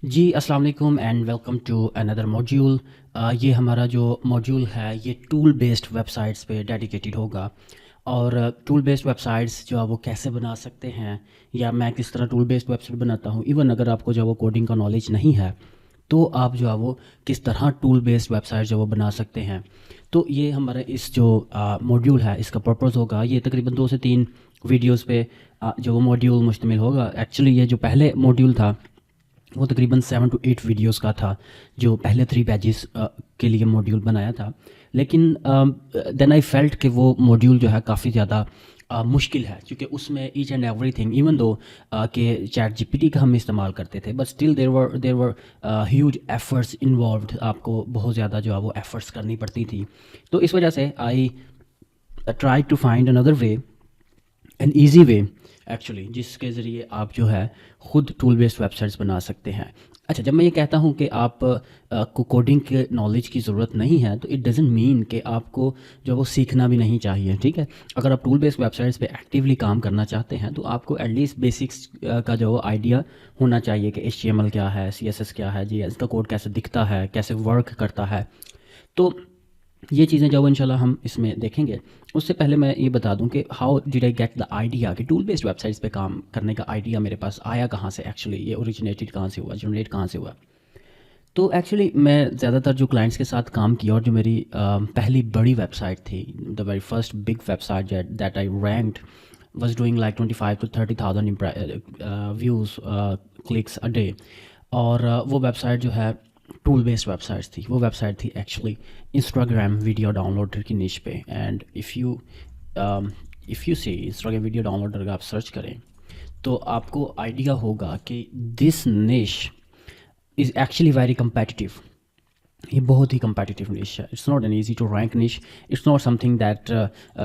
جی السلام علیکم and welcome to another module. یہ ہمارا جو موڈیول ہے یہ ٹول بیسڈ ویب سائٹس پہ ڈیڈیکیٹڈ ہوگا. اور ٹول بیسڈ ویب سائٹس جو ہے وہ کیسے بنا سکتے ہیں یا میں کس طرح ٹول بیسڈ ویب سائٹ بناتا ہوں. ایون اگر آپ کو جو ہے وہ کوڈنگ کا نالج نہیں ہے تو آپ جو ہے وہ کس طرح ٹول بیسڈ ویب سائٹ جو وہ بنا سکتے ہیں. تو یہ ہمارا اس جو موڈیول ہے اس کا پرپز ہوگا. یہ تقریباً 2 سے 3 ویڈیوز پہ جو وہ موڈیول مشتمل ہوگا. ایکچولی یہ جو پہلے موڈیول تھا وہ تقریباً 7 to 8 ویڈیوز کا تھا جو پہلے 3 پیجز کے لیے موڈیول بنایا تھا. لیکن دین آئی فیلٹ کہ وہ موڈیول جو ہے کافی زیادہ مشکل ہے کیونکہ اس میں each and everything even though کہ چیٹ جی پی ٹی کا ہم استعمال کرتے تھے but still there were huge efforts involved. آپ کو بہت زیادہ جو ہے وہ ایفرٹس کرنی پڑتی تھی. تو اس وجہ سے I try to find another way an easy way actually جس کے ذریعے آپ جو ہے خود ٹول بیسڈ ویب سائٹس بنا سکتے ہیں. اچھا جب میں یہ کہتا ہوں کہ آپ کو کوڈنگ کے نالج کی ضرورت نہیں ہے تو اٹ ڈزنٹ مین کہ آپ کو جو وہ سیکھنا بھی نہیں چاہیے. ٹھیک ہے, اگر آپ ٹول بیسڈ ویب سائٹس پہ ایکٹیولی کام کرنا چاہتے ہیں تو آپ کو ایٹ لیسٹ بیسکس کا جو آئیڈیا ہونا چاہیے کہ HTML کیا ہے, CSS کیا ہے, جی اس کا کوڈ کیسے دکھتا ہے, کیسے ورک کرتا ہے. تو یہ چیزیں جو انشاءاللہ ہم اس میں دیکھیں گے. اس سے پہلے میں یہ بتا دوں کہ how did I get the idea کہ ٹول بیسڈ ویب سائٹس پہ کام کرنے کا آئیڈیا میرے پاس آیا کہاں سے. ایکچولی یہ اوریجنیٹڈ کہاں سے ہوا, جنریٹ کہاں سے ہوا. تو ایکچولی میں زیادہ تر جو کلائنٹس کے ساتھ کام کیا اور جو میری پہلی بڑی ویب سائٹ تھی, the very first big website that I ranked was doing like 25,000 to 30,000 views clicks a day. اور وہ ویب سائٹ جو ہے ٹول بیسڈ ویب سائٹس تھی. وہ ویب سائٹ تھی actually Instagram video downloader کی niche پہ. And if you see Instagram video downloader کا آپ سرچ کریں تو آپ کو آئیڈیا ہوگا کہ this niche is actually very competitive. یہ بہت ہی کمپیٹیٹیو نیش ہے. It's not an easy to rank niche. It's not something that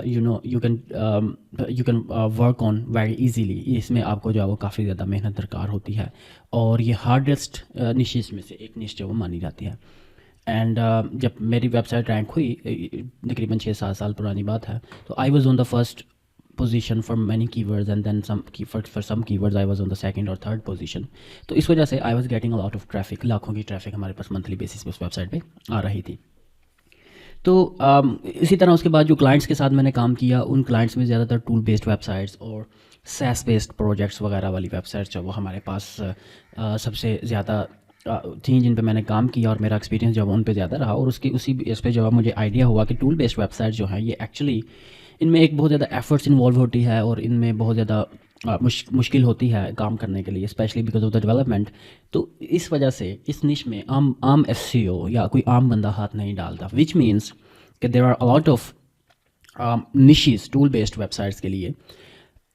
you can work on very easily. اس میں آپ کو جو ہے وہ کافی زیادہ محنت درکار ہوتی ہے اور یہ ہارڈسٹ نیشز میں سے ایک نیش جو وہ مانی جاتی ہے. اینڈ جب میری ویب سائٹ رینک ہوئی تقریباً 6-7 سال پرانی بات ہے تو I was on the first position for many keywords and then for some keywords I was on the second اور تھرڈ پوزیشن. تو اس وجہ سے I was getting a lot of traffic. لاکھوں کی ٹریفک ہمارے پاس monthly basis پہ اس web site پہ آ رہی تھی. تو اسی طرح اس کے بعد جو کلائنٹس کے ساتھ میں نے کام کیا ان کلائنٹس میں زیادہ تر ٹول بیسڈ ویب سائٹس اور سیس بیسڈ پروجیکٹس وغیرہ والی ویب سائٹس جو وہ ہمارے پاس سب سے زیادہ تھیں جن پہ میں نے کام کیا اور میرا ایکسپیرینس جو ہے ان پہ زیادہ رہا. اور اسی اس پہ جو ہے مجھے آئیڈیا ہوا کہ ٹول بیسڈ ویب سائٹ جو ہیں یہ ایکچولی ان میں ایک بہت زیادہ ایفرٹس انوالو ہوتی ہے اور ان میں بہت زیادہ مشکل ہوتی ہے کام کرنے کے لیے specially because of the development. تو اس وجہ سے اس نش میں عام SEO یا کوئی عام بندہ ہاتھ نہیں ڈالتا, وچ مینس کہ there are a lot of niches tool based website کے لیے,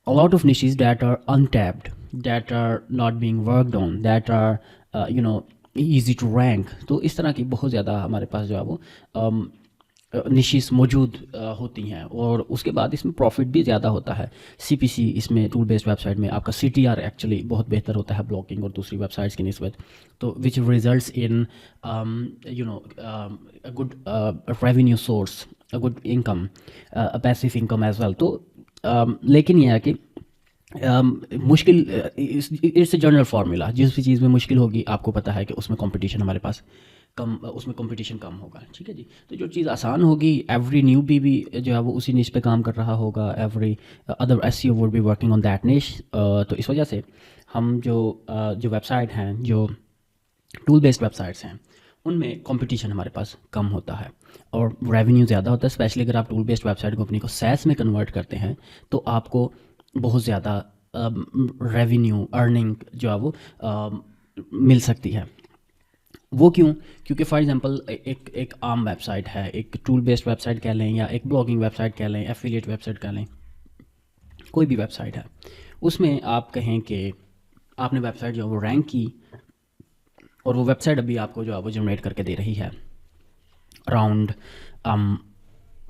a lot of niches that are untapped, that are not being worked on, that are easy to rank. تو اس طرح کی بہت زیادہ ہمارے پاس جو ہے وہ نشیز موجود ہوتی ہیں. اور اس کے بعد اس میں پروفٹ بھی زیادہ ہوتا ہے. CPC اس میں ٹول بیسڈ ویب سائٹ میں آپ کا CTR ایکچولی بہت بہتر ہوتا ہے بلاکنگ اور دوسری ویب سائٹس کی نسبت. تو which results in good revenue source, good income, passive income as well. تو لیکن یہ ہے کہ مشکل اٹس اے جنرل فارمولا. جس بھی چیز میں مشکل ہوگی آپ کو پتہ ہے کہ اس میں کمپٹیشن ہمارے پاس کم, اس میں کمپٹیشن کم ہوگا. ٹھیک ہے جی. تو جو چیز آسان ہوگی ایوری نیو بی جو ہے وہ اسی نیش پہ کام کر رہا ہوگا. Every other SEO would be working on that niche. تو اس وجہ سے ہم جو ویب سائٹ ہیں جو ٹول بیسڈ ویب سائٹس ہیں ان میں کمپٹیشن ہمارے پاس کم ہوتا ہے اور ریونیو زیادہ ہوتا ہے. اسپیشلی اگر آپ tool based website company کو سیس میں کنورٹ کرتے ہیں تو آپ کو بہت زیادہ ریونیو ارننگ جو ہے وہ مل سکتی ہے. وہ کیونکہ فار ایگزامپل ایک عام ویب سائٹ ہے, ایک ٹول بیسڈ ویب سائٹ کہہ لیں یا ایک بلاگنگ ویب سائٹ کہہ لیں, ایفیلیٹ ویب سائٹ کہہ لیں, کوئی بھی ویب سائٹ ہے, اس میں آپ کہیں کہ آپ نے ویب سائٹ جو ہے وہ رینک کی اور وہ ویب سائٹ ابھی آپ کو جو ہے وہ جنریٹ کر کے دے رہی ہے اراؤنڈ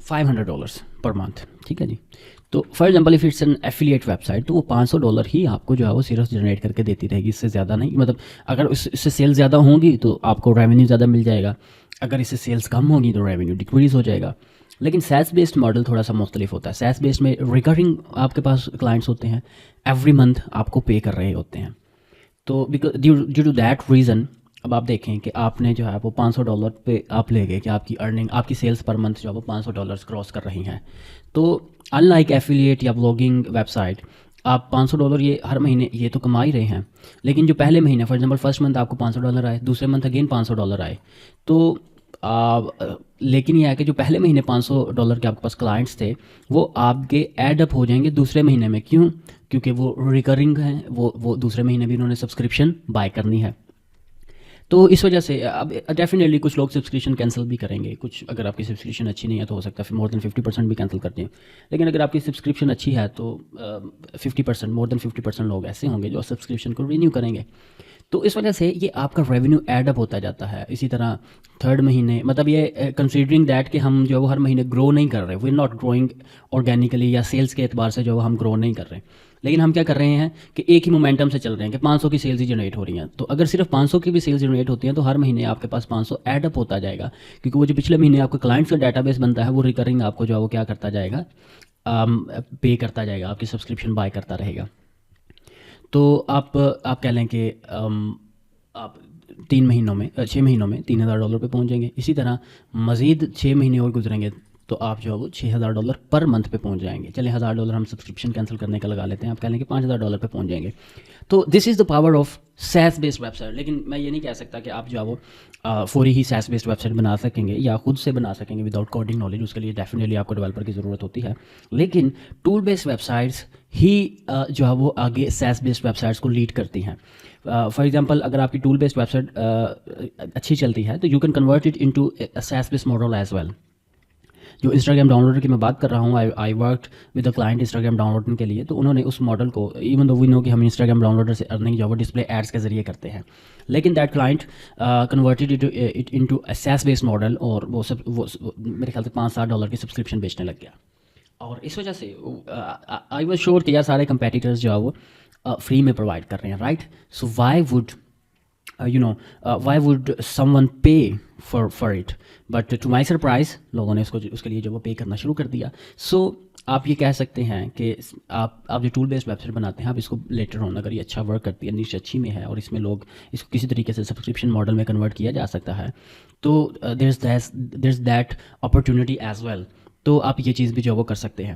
$500 پر منتھ. ٹھیک ہے جی. تو for example if it's an affiliate website تو وہ $500 ہی آپ کو جو ہے وہ صرف جنریٹ کر کے دیتی رہے گی, اس سے زیادہ نہیں. مطلب اگر اس سے سیل زیادہ ہوں گی تو آپ کو ریونیو زیادہ مل جائے گا, اگر اس سے سیلس کم ہوگی تو ریونیو ڈکریز ہو جائے گا. لیکن سیس بیسڈ ماڈل تھوڑا سا مختلف ہوتا ہے. سیس بیسڈ میں ریکرنگ آپ کے پاس کلائنٹس ہوتے ہیں, ایوری منتھ آپ کو پے کر رہے ہوتے ہیں. تو ڈیو ٹو دیٹ ریزن اب آپ دیکھیں کہ آپ نے جو ہے وہ $500 پہ آپ لے گئے کہ آپ کی ارننگ، آپ کی سیلس پر منتھ جو ہے وہ $500 کراس کر رہی ہیں. تو ان لائک ایفیلیٹ یا بلاگنگ ویب سائٹ، آپ $500 یہ ہر مہینے یہ تو کما ہی رہے ہیں، لیکن جو پہلے مہینے فار ایگزامپل فرسٹ منتھ آپ کو $500 آئے، دوسرے منتھ اگین $500 آئے، تو لیکن یہ ہے کہ جو پہلے مہینے $500 کے آپ کے پاس کلائنٹس تھے وہ آپ کے ایڈ اپ ہو جائیں گے دوسرے مہینے میں. کیوں؟ کیونکہ وہ ریکرنگ ہیں، وہ دوسرے مہینے بھی انہوں نے سبسکرپشن بائی کرنی ہے. تو اس وجہ سے اب ڈیفینیٹلی کچھ لوگ سبسکرپشن کینسل بھی کریں گے، کچھ اگر آپ کی سبسکرپشن اچھی نہیں ہے تو ہو سکتا ہے مور دین 50% بھی کینسل کر دیں. لیکن اگر آپ کی سبسکرپشن اچھی ہے تو 50%، مور دین 50% لوگ ایسے ہوں گے جو سبسکرپشن کو رینیو کریں گے. تو اس وجہ سے یہ آپ کا ریونیو ایڈ اپ ہوتا جاتا ہے. اسی طرح تھرڈ مہینے، مطلب یہ کنسیڈرنگ دیٹ کہ ہم جو ہے وہ ہر مہینے گرو نہیں کر رہے، وی ناٹ گروئنگ آرگینیکلی یا سیلس کے اعتبار سے جو ہم گرو نہیں کر رہے، لیکن ہم کیا کر رہے ہیں کہ ایک ہی مومنٹم سے چل رہے ہیں کہ 500 کی سیلز ہی جنریٹ ہو رہی ہیں. تو اگر صرف 500 کی بھی سیلز جنریٹ ہوتی ہیں تو ہر مہینے آپ کے پاس 500 ایڈ اپ ہوتا جائے گا، کیونکہ وہ جو پچھلے مہینے آپ کا کلائنٹس کا ڈیٹا بیس بنتا ہے وہ ریکرنگ آپ کو جو ہے وہ کیا کرتا جائے گا، پے کرتا جائے گا، آپ کی سبسکرپشن بائی کرتا رہے گا. تو آپ کہہ لیں کہ آپ 6 مہینوں میں $3,000 پہ پہنچ جائیں گے. اسی طرح مزید 6 مہینے اور گزریں گے تو آپ جو ہے وہ $6,000 پر منتھ پہ پہنچ جائیں گے. چلیں $1,000 ہم سبسکرپشن کینسل کرنے کا لگا لیتے ہیں، آپ کہہ لیں کہ $5,000 پہ پہنچ جائیں گے. تو this is the power of SaaS based website. لیکن میں یہ نہیں کہہ سکتا کہ آپ جو ہے وہ فوری ہی سیس بیسڈ ویب سائٹ بنا سکیں گے یا خود سے بنا سکیں گے وداؤٹ کوڈنگ نالج. اس کے لیے ڈیفینیٹلی آپ کو ڈیولپر کی ضرورت ہوتی ہے. لیکن ٹول بیسڈ ویب سائٹس ہی جو ہے وہ آگے سیس بیسڈ ویب سائٹس کو لیڈ کرتی ہیں. فار ایگزامپل اگر آپ کی ٹول بیسڈ ویب سائٹ اچھی چلتی ہے تو you can convert it into SaaS based model as well. جو انسٹاگرام ڈاؤن لوڈر کی میں بات کر رہا ہوں، I worked with a client Instagram downloading کے لیے، تو انہوں نے اس ماڈل کو، ایون دو وی نو کہ ہم انسٹاگرام ڈاؤن لوڈر سے ارننگ جو ہے وہ ڈسپلے ایڈس کے ذریعے کرتے ہیں، لیکن that client converted it into a SaaS based model, اور وہ میرے خیال سے $5-7 کی سبسکرپشن بیچنے لگ گیا. اور اس وجہ سے آئی واز شیور کہ یار سارے کمپیٹیٹرز جو ہے وہ فری میں پرووائڈ کر رہے ہیں، right? So why would someone pay for it? But to my surprise لوگوں نے اس کے لیے جو وہ پے کرنا شروع کر دیا. سو آپ یہ کہہ سکتے ہیں کہ آپ جو ٹول بیسڈ ویب سائٹ بناتے ہیں، آپ اس کو لیٹر آن اگر یہ اچھا ورک کرتی ہے، نیش اچھی میں ہے اور اس میں لوگ اس کو کسی طریقے سے سبسکرپشن ماڈل میں کنورٹ کیا جا سکتا ہے، تو there is that opportunity as well. تو آپ یہ چیز بھی جو وہ کر سکتے ہیں.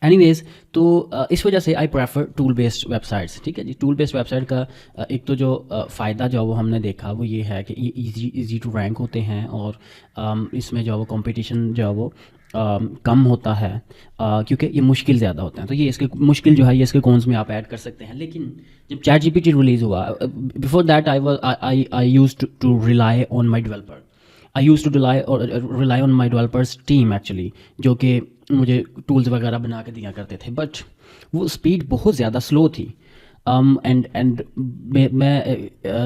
اینی ویز، تو اس وجہ سے I prefer tool based websites. ٹھیک ہے جی. ٹول بیسڈ ویب سائٹ کا ایک تو جو فائدہ جو وہ ہم نے دیکھا وہ یہ ہے کہ یہ ایزی ٹو رینک ہوتے ہیں، اور اس میں جو وہ کمپٹیشن جو وہ کم ہوتا ہے، کیونکہ یہ مشکل زیادہ ہوتا ہے. تو یہ اس کے مشکل جو ہے یہ اس کے کونس میں آپ ایڈ کر سکتے ہیں. لیکن جب ChatGPT release ہوا، before that I used to rely on my developer. I used to rely on my developers team actually، جو کہ مجھے ٹولز وغیرہ بنا کے دیا کرتے تھے، بٹ وہ اسپیڈ بہت زیادہ سلو تھی. اینڈ میں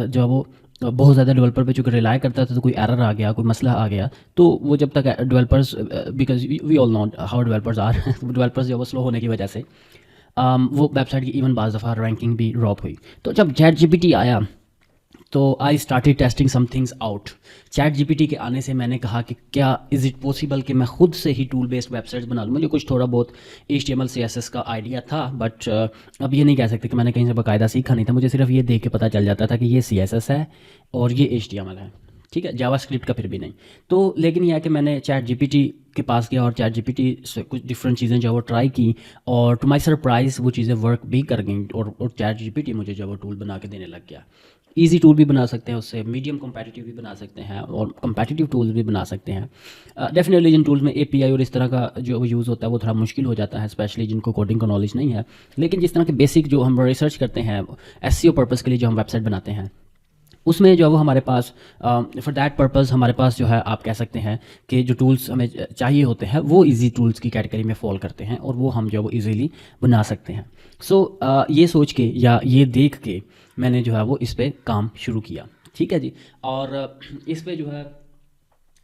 جو وہ بہت زیادہ ڈیولپر پہ چونکہ ریلائی کرتا تھا، تو کوئی ایرر آ گیا، کوئی مسئلہ آ گیا، تو وہ جب تک developers, because we all know how developers are, developers جو وہ سلو ہونے کی وجہ سے وہ ویب سائٹ کی ایون بعض دفعہ رینکنگ بھی ڈراپ ہوئی. تو جب چیٹ جی پی ٹی آیا تو I started testing some things out. ChatGPT کے آنے سے میں نے کہا کہ کیا از اٹ پاسبل کہ میں خود سے he told based web sites بنا لوں. مجھے کچھ تھوڑا بہت HTML CSS کا آئیڈیا تھا، بٹ اب یہ نہیں کہہ سکتے کہ میں نے کہیں سے باقاعدہ سیکھا نہیں تھا. مجھے صرف یہ دیکھ کے پتہ چل جاتا تھا کہ یہ CSS ہے اور یہ HTML ہے. ٹھیک ہے، جاوا اسکرپٹ کا پھر بھی نہیں. تو لیکن یہ ہے کہ میں نے چیٹ جی پی ٹی کے پاس گیا اور چیٹ جی پی ٹی سے کچھ ڈفرینٹ چیزیں جو وہ ٹرائی کی، اور ٹو مائی سرپرائز وہ چیزیں ورک بھی کر گئیں، اور چیٹ جی پی ٹی مجھے جو وہ ٹول بنا کے دینے لگ گیا. ایزی ٹول بھی بنا سکتے ہیں اس سے، میڈیم کمپیٹیٹیو بھی بنا سکتے ہیں، اور کمپیٹیٹیو ٹولز بھی بنا سکتے ہیں. ڈیفینیٹلی جن ٹولز میں API اور اس طرح کا جو یوز ہوتا ہے وہ تھوڑا مشکل ہو جاتا ہے، اسپیشلی جن کو کوڈنگ کا نالج نہیں ہے. لیکن جس طرح کے بیسک جو ہم ریسرچ کرتے ہیں SEO پرپز کے لیے جو ہم ویب سائٹ بناتے ہیں، اس میں جو وہ ہمارے پاس فار دیٹ پرپز ہمارے پاس جو ہے آپ کہہ سکتے ہیں کہ جو ٹولز ہمیں چاہیے ہوتے ہیں وہ ایزی ٹولز کی کیٹیگری میں فال کرتے ہیں، اور وہ ہم جو وہ ایزیلی بنا سکتے ہیں. سو یہ سوچ کے یا یہ دیکھ کے میں نے جو ہے وہ اس پہ کام شروع کیا. ٹھیک ہے جی. اور اس پہ جو ہے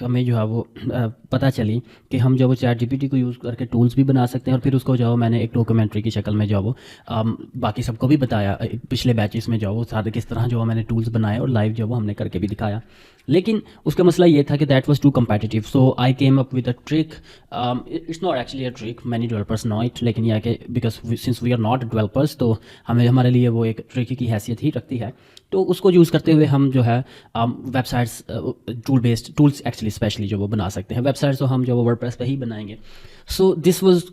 ہمیں جو ہے وہ پتہ چلی کہ ہم جو ہے وہ چیٹ جی پی ٹی کو یوز کر کے ٹولز بھی بنا سکتے ہیں، اور پھر اس کو جو ہے میں نے ایک ڈاکومنٹری کی شکل میں جو ہے وہ باقی سب کو بھی بتایا پچھلے بیچز میں جو ہے وہ سارے کس طرح جو ہے میں نے ٹولز بنائے اور لائیو جو ہے وہ ہم نے کر کے بھی دکھایا. لیکن اس کا مسئلہ یہ تھا کہ that was too competitive, so I came up with a trick. It's not actually a trick, many developers know it, لیکن یہ ہے کہ because since we are not developers تو ہمارے لیے وہ ایک ٹرک کی حیثیت ہی رکھتی ہے. تو اس کو یوز کرتے ہوئے ہم جو ہے websites tools actually specially جو وہ بنا سکتے ہیں. ویب سائٹس تو ہم جو وہ ورڈ پریس پہ ہی بنائیں گے. سو دس واز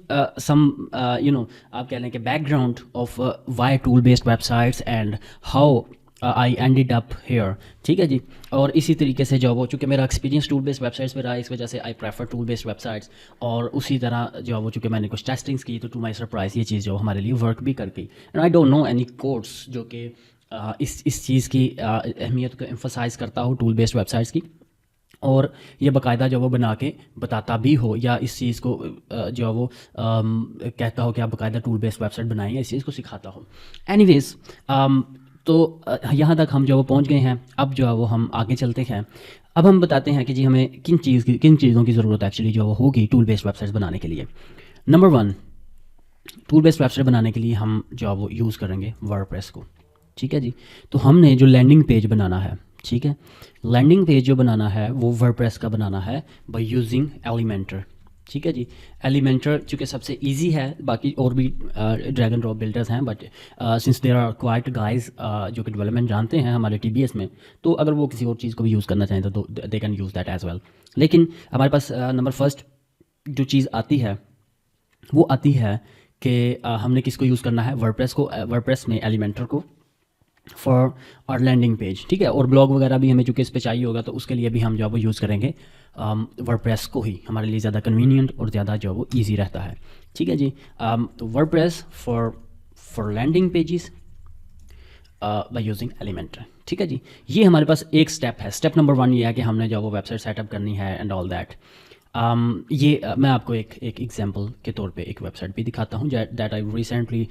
سم آپ کہہ لیں کہ background of why tool based websites and how I ended up here. ٹھیک ہے جی. اور اسی طریقے سے جو وہ چونکہ میرا experience tool based websites پہ رہا ہے، اس وجہ سے I prefer tool based websites. اور اسی طرح جو وہ چونکہ میں نے کچھ ٹیسٹنگس کی تو ٹو مائی سرپرائز یہ چیز جو ہمارے لیے ورک بھی کر گئی. And I don't know any codes جو کہ اس چیز کی اہمیت کو ایمفسائز کرتا ہو ٹول بیسڈ ویب سائٹس کی، اور یہ باقاعدہ جو وہ بنا کے بتاتا بھی ہو، یا اس چیز کو جو وہ کہتا ہو کہ آپ باقاعدہ ٹول بیسڈ ویب سائٹ بنائیں، اس چیز کو سکھاتا ہو. اینی ویز تو یہاں تک ہم جو وہ پہنچ گئے ہیں. اب جو ہے وہ ہم آگے چلتے ہیں. اب ہم بتاتے ہیں کہ جی ہمیں کن چیزوں کی ضرورت ایکچولی جو وہ ہوگی ٹول بیسڈ ویب سائٹس بنانے کے لیے. Number 1، tool based website بنانے کے لیے ہم جو ہے وہ یوز کریں گے ورڈ پریس کو. ٹھیک ہے جی. تو ہم نے جو لینڈنگ پیج بنانا ہے، ٹھیک ہے، لینڈنگ پیج جو بنانا ہے وہ ورڈ پریس کا بنانا ہے بائی یوزنگ ایلیمنٹر. ٹھیک ہے جی. ایلیمنٹر چونکہ سب سے ایزی ہے، باقی اور بھی ڈریگ اینڈ ڈراپ بلڈرز ہیں، but since there are quite guys جو کہ ڈیولپمنٹ جانتے ہیں ہمارے ٹی بی ایس میں، تو اگر وہ کسی اور چیز کو بھی یوز کرنا چاہیں تو they can use that as well. لیکن ہمارے پاس نمبر فرسٹ جو چیز آتی ہے وہ آتی ہے کہ ہم نے کس کو یوز کرنا ہے، ورڈ پریس کو. ورڈ پریس میں ایلیمنٹر کو فار اور لینڈنگ پیج. ٹھیک ہے. اور بلاگ وغیرہ بھی ہمیں چونکہ اس پہ چاہیے ہوگا تو اس کے لیے بھی ہم جو ہے وہ یوز کریں گے ورڈ پریس کو ہی. ہمارے لیے زیادہ کنوینئنٹ اور زیادہ جو وہ ایزی رہتا ہے. ٹھیک ہے جی. تو WordPress for landing pages by using Elementor. ٹھیک ہے جی. یہ ہمارے پاس ایک اسٹیپ ہے. اسٹیپ نمبر 1 یہ ہے کہ ہم نے جو وہ ویب سائٹ سیٹ اپ کرنی ہے اینڈ آل دیٹ. یہ میں آپ کو ایک ایگزامپل کے طور پہ ایک ویب سائٹ بھی دکھاتا ہوں that I recently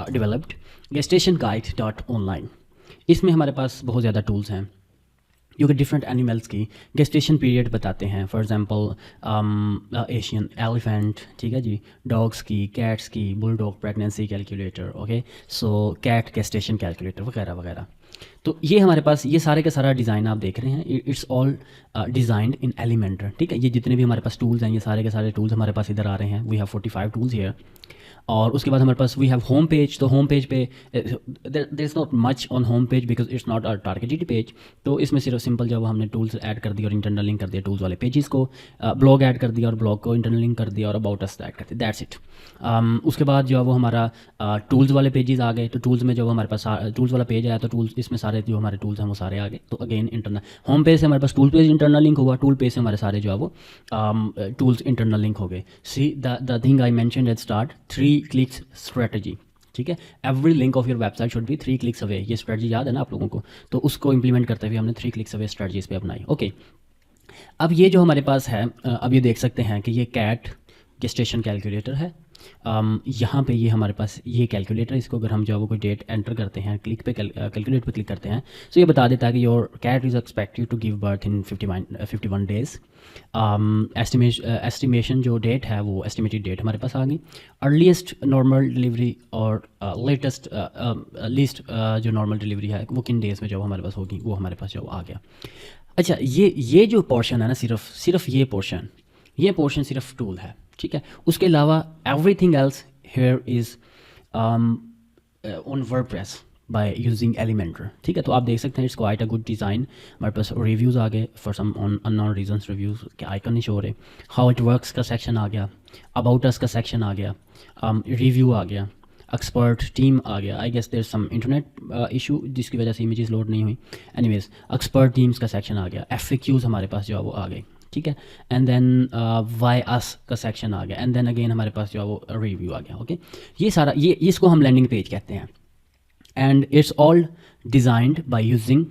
developed, gestation-guide.online. اس میں ہمارے پاس بہت زیادہ ٹولز ہیں جو کہ ڈفرینٹ اینیملس کی گیسٹیشن پیریڈ بتاتے ہیں. فار ایگزامپل ایشین ایلیفینٹ، ٹھیک ہے جی، ڈاگس کی، کیٹس کی، بل ڈاگ پریگنینسی کیلکولیٹر، اوکے، سو کیٹ گیسٹیشن کیلکولیٹر وغیرہ وغیرہ. تو یہ ہمارے پاس یہ سارے کا سارا ڈیزائن آپ دیکھ رہے ہیں، اٹس آل ڈیزائنڈ ان ایلیمنٹر. ٹھیک ہے. یہ جتنے بھی ہمارے پاس ٹولز ہیں، یہ سارے کے سارے ٹولز ہمارے پاس ادھر آ رہے ہیں. We have 45 tools here. اور اس کے بعد ہمارے پاس وی ہیو ہوم پیج. تو ہوم پیج پہ there is not much on home page because it's not our targeted page. تو اس میں صرف سمپل جو ہم نے ٹولز ایڈ کر دی اور انٹرنل لنک کر دیا ٹولز والے پیجز کو. بلاگ ایڈ کر دیا اور بلاگ کو انٹرنل لنک کر دیا اور اباؤٹ اس ایڈ کر دیا. That's it. اس کے بعد جو ہے وہ ہمارا ٹولز والے پیجز آ گئے. تو ٹولز میں جو ہمارے پاس ٹولز والا پیج آیا تو ٹولز اس میں سارے جو ہمارے ٹولز ہیں وہ سارے آ گئے. تو اگین انٹرنل ہوم پیج سے ہمارے پاس ٹول پیج انٹرنل لنک ہوا، ٹول پیج سے ہمارے سارے جو ہے وہ ٹولز انٹرنل لنک ہو گئے. See the thing I mentioned at start, 3 clicks strategy. ٹھیک ہے. Every link of your website should be 3 clicks away. یہ اسٹریٹجی یاد ہے نا آپ لوگوں کو؟ تو اس کو امپلیمنٹ کرتے ہوئے ہم نے 3 کلکس اوے اسٹریٹجی اس پہ اپنائی. اوکے. اب یہ جو ہمارے پاس ہے، اب یہ دیکھ سکتے ہیں کہ یہ کیٹ گیسٹیشن کیلکولیٹر ہے. یہاں پہ یہ ہمارے پاس یہ کیلکولیٹر، اس کو اگر ہم جو ہے وہ کوئی ڈیٹ انٹر کرتے ہیں، کلک پہ کیلکولیٹ پہ کلک کرتے ہیں تو یہ بتا دیتا ہے کہ your cat is expected to give birth in 51 days. Estimation جو ڈیٹ ہے وہ ایسٹیمیٹڈ ڈیٹ ہمارے پاس آ گئی. ارلیسٹ نارمل ڈلیوری اور لیٹسٹ لیسٹ جو نارمل ڈلیوری ہے وہ کن ڈیز میں جو ہمارے پاس ہوگی وہ ہمارے پاس جو آ گیا. اچھا، یہ جو پورشن ہے نا، صرف یہ پورشن صرف ٹول ہے. ٹھیک ہے. اس کے علاوہ everything else here is on WordPress by using Elementor. ٹھیک ہے. تو آپ دیکھ سکتے ہیں it's quite a good design. ہمارے پاس ریویوز آ گئے for some unknown reasons. Reviews کے آئکن نہیں شو ہو رہے. ہاؤ اٹ ورکس کا سیکشن آ گیا. اباؤٹ اس کا سیکشن آ گیا. ریویو آ گیا. ایکسپرٹ ٹیم آ گیا. I guess there some internet issue جس کی وجہ سے امیجز لوڈ نہیں ہوئی. اینی ویز ایکسپرٹ ٹیمس کا سیکشن آ گیا. ایف اے کیوز ہمارے پاس جو ہے وہ آ گئی. ٹھیک ہے. اینڈ دین وائی اس کا سیکشن آ گیا. اینڈ دین اگین ہمارے پاس جو ہے وہ ریویو آ گیا. اوکے. یہ سارا یہ اس کو ہم لینڈنگ پیج کہتے ہیں. And it's all designed by using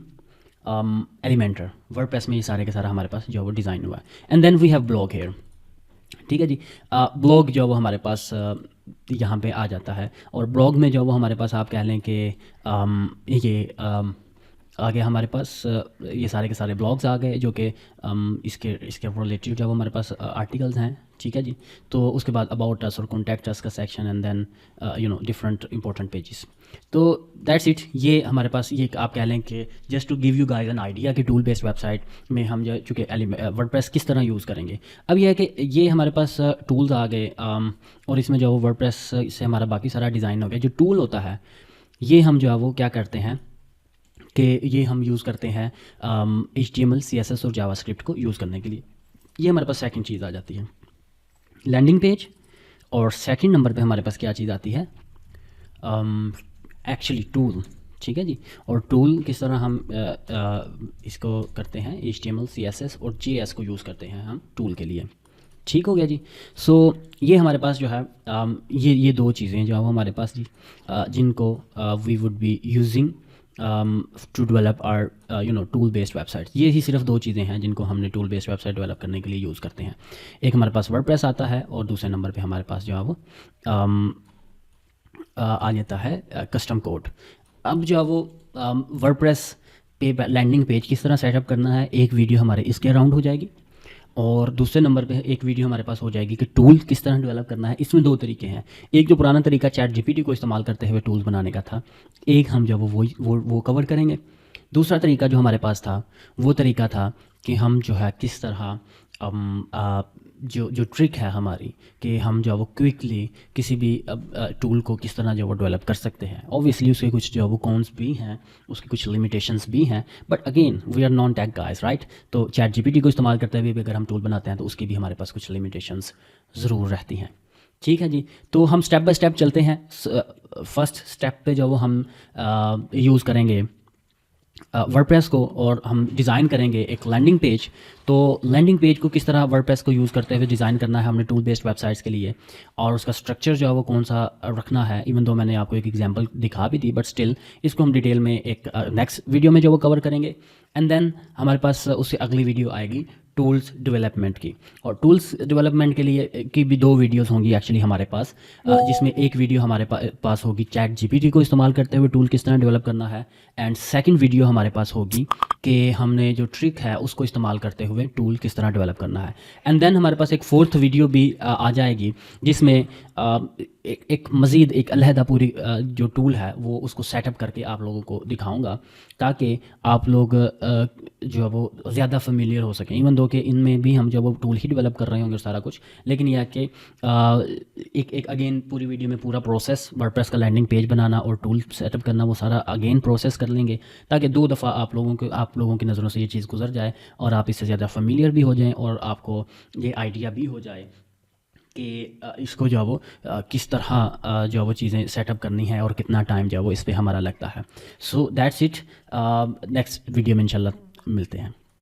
Elementor. WordPress میں یہ سارے کے سارا ہمارے پاس جو ہے وہ ڈیزائن ہوا ہے. And then we have blog here. ٹھیک ہے جی. بلاگ جو وہ ہمارے پاس یہاں پہ آ جاتا ہے. اور بلاگ میں جو وہ ہمارے پاس آپ کہہ لیں کہ یہ آگے ہمارے پاس یہ سارے کے سارے بلاگز آ گئے جو کہ اس کے ریلیٹڈ جو ہے وہ ہمارے پاس آرٹیکلز ہیں. ٹھیک ہے جی. تو اس کے بعد اباؤٹ اس اور کانٹیکٹ اس کا section and then different important pages. تو دیٹس اٹ. یہ ہمارے پاس یہ آپ کہہ لیں کہ just to give you guys an idea کہ ٹول بیسڈ ویب سائٹ میں ہم جو چونکہ ورڈ پریس کس طرح یوز کریں گے. اب یہ ہے کہ یہ ہمارے پاس ٹولز آ گئے اور اس میں جو ورڈ پریس سے ہمارا باقی سارا ڈیزائن ہو گیا. جو ٹول ہوتا ہے یہ ہم جو ہے وہ کیا کرتے ہیں کہ یہ ہم یوز کرتے ہیں HTML CSS اور جاوا اسکرپٹ کو یوز کرنے کے لیے. یہ ہمارے پاس سیکنڈ چیز آ جاتی ہے لینڈنگ پیج. اور سیکنڈ نمبر پہ ہمارے پاس کیا چیز آتی ہے ایکچولی ٹول. ٹھیک ہے جی. اور ٹول کس طرح ہم اس کو کرتے ہیں HTML CSS اور JS کو یوز کرتے ہیں ہم ٹول کے لیے. ٹھیک ہو گیا جی. سو یہ ہمارے پاس جو ہے یہ دو چیزیں جو وہ ہمارے پاس جی جن کو we would be using to develop our tool based website. یہ ہی صرف دو چیزیں ہیں جن کو ہم نے tool based website develop کرنے کے لیے یوز کرتے ہیں. ایک ہمارے پاس ورڈ پریس آتا ہے اور دوسرے نمبر پہ ہمارے پاس جو ہے وہ آ جاتا ہے کسٹم کوڈ. اب جو ہے وہ ورڈ پریس پہ لینڈنگ پیج کس طرح سیٹ اپ کرنا ہے ایک ویڈیو ہمارے اس کے اراؤنڈ ہو جائے گی. اور دوسرے نمبر پہ ایک ویڈیو ہمارے پاس ہو جائے گی کہ ٹول کس طرح ڈیولپ کرنا ہے. اس میں دو طریقے ہیں. ایک جو پرانا طریقہ چیٹ GPT کو استعمال کرتے ہوئے ٹولز بنانے کا تھا, ایک ہم جو وہ کور کریں گے. دوسرا طریقہ جو ہمارے پاس تھا وہ طریقہ تھا کہ ہم جو ہے کس طرح جو ٹرک ہے ہماری کہ ہم جو وہ کوئکلی کسی بھی ٹول کو کس طرح جو وہ ڈیولپ کر سکتے ہیں. اوبویسلی اس کے کچھ جو وہ کونس بھی ہیں, اس کی کچھ لمیٹیشنس بھی ہیں, but again we are non tech guys right. تو چیٹ GPT کو استعمال کرتے ہوئے بھی اگر ہم ٹول بناتے ہیں تو اس کی بھی ہمارے پاس کچھ لمیٹیشنس ضرور رہتی ہیں. ٹھیک ہے جی. تو ہم اسٹیپ بائی اسٹیپ چلتے ہیں. فرسٹ اسٹیپ پہ جو وہ ہم یوز کریں گے ورڈ پریس کو اور ہم ڈیزائن کریں گے ایک لینڈنگ پیج. تو لینڈنگ پیج کو کس طرح ورڈ پریس کو یوز کرتے ہوئے ڈیزائن کرنا ہے ہم نے ٹول بیسڈ ویب سائٹس کے لیے, اور اس کا اسٹرکچر جو ہے وہ کون سا رکھنا ہے. ایون دو میں نے آپ کو ایک ایگزامپل دکھا بھی دی, بٹ اسٹل اس کو ہم ڈیٹیل میں ایک نیکسٹ ویڈیو میں جو وہ کور کریں گے. اینڈ دین ہمارے پاس اس سے اگلی ویڈیو آئے گی ٹولز ڈیولپمنٹ کی. اور ٹولز ڈیولپمنٹ کے لیے کی بھی دو ویڈیوز ہوں گی ایکچولی ہمارے پاس, جس میں ایک ویڈیو ہمارے پاس ہوگی چیٹ GPT کو استعمال کرتے ہوئے ٹول کس طرح ڈیولپ کرنا ہے, اینڈ سیکنڈ ویڈیو ہمارے پاس ہوگی کہ ہم نے جو ٹرک ہے اس کو استعمال کرتے ہوئے ٹول کس طرح ڈیولپ کرنا ہے. اینڈ دین ہمارے پاس ایک فورتھ ویڈیو بھی آ جائے گی جس میں ایک مزید ایک علیحدہ پوری جو ٹول ہے وہ اس کو سیٹ اپ کر کے آپ لوگوں کو دکھاؤں گا تاکہ آپ لوگ جو ہے وہ زیادہ فیملیئر ہو سکیں. ایون دو کہ ان میں بھی ہم جب وہ ٹول ہی ڈیولپ کر رہے ہوں گے سارا کچھ, لیکن یہ ہے کہ ایک اگین پوری ویڈیو میں پورا پروسیس ورڈ پریس کا لینڈنگ پیج بنانا اور ٹول سیٹ اپ کرنا وہ سارا اگین پروسیس کر لیں گے تاکہ دو دفعہ آپ لوگوں کی نظروں سے یہ چیز گزر جائے اور آپ اس سے زیادہ فیملیئر بھی ہو جائیں اور آپ کو یہ آئیڈیا بھی ہو جائے کہ اس کو جو ہے وہ کس طرح جو ہے وہ چیزیں سیٹ اپ کرنی ہے اور کتنا ٹائم جو ہے وہ اس پہ ہمارا لگتا ہے. So that's it. Next video میں انشاءاللہ ملتے ہیں.